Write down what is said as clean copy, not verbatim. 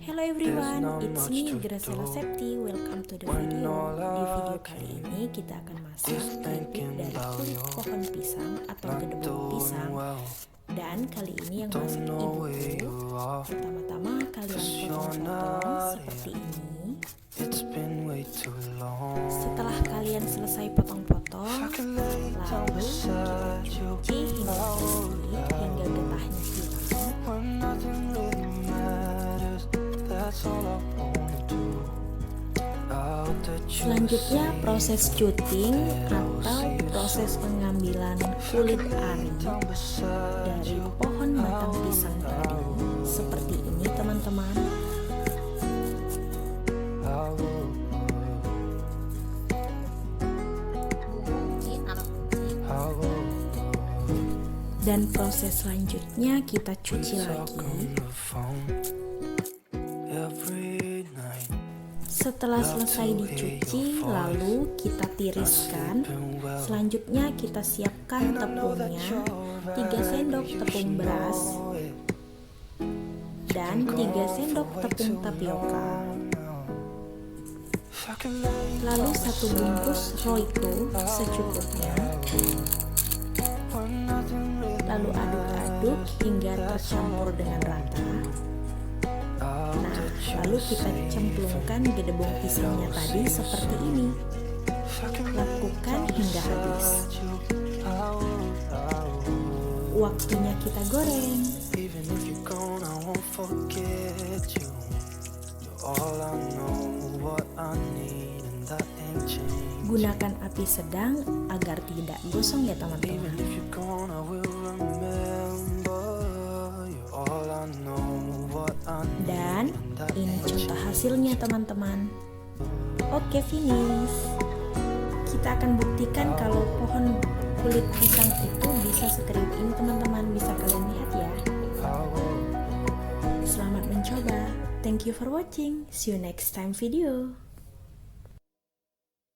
Hello everyone, it's me Gracella Septi. Welcome to the video. Di video kali ini kita akan masak keripik dari kulit pohon pisang atau gedebong pisang. Dan kali ini yang masak ibuku. Pertama-tama kalian potong-potong seperti ini. Setelah kalian selesai potong-potong, lalu kita cuci hingga bersih, hingga getahnya hilang. Selanjutnya proses cutting atau proses pengambilan kulit ari dari pohon batang pisang tadi, seperti ini teman-teman. Dan proses selanjutnya kita cuci lagi. Setelah selesai dicuci, lalu kita tiriskan. Selanjutnya kita siapkan tepungnya, 3 sendok tepung beras dan 3 sendok tepung tapioka. Lalu 1 bungkus roiko secukupnya. Lalu aduk-aduk hingga tercampur dengan rata. Nah, lalu kita cemplungkan gedebong pisangnya tadi seperti ini. Lakukan hingga habis. Waktunya kita goreng. Gunakan api sedang agar tidak gosong ya teman-teman. Dan ini contoh hasilnya teman-teman. Oke, finish. Kita akan buktikan kalau pohon kulit pisang itu bisa sekeriuk ini teman-teman. Bisa kalian lihat ya. Selamat mencoba. Thank you for watching. See you next time video.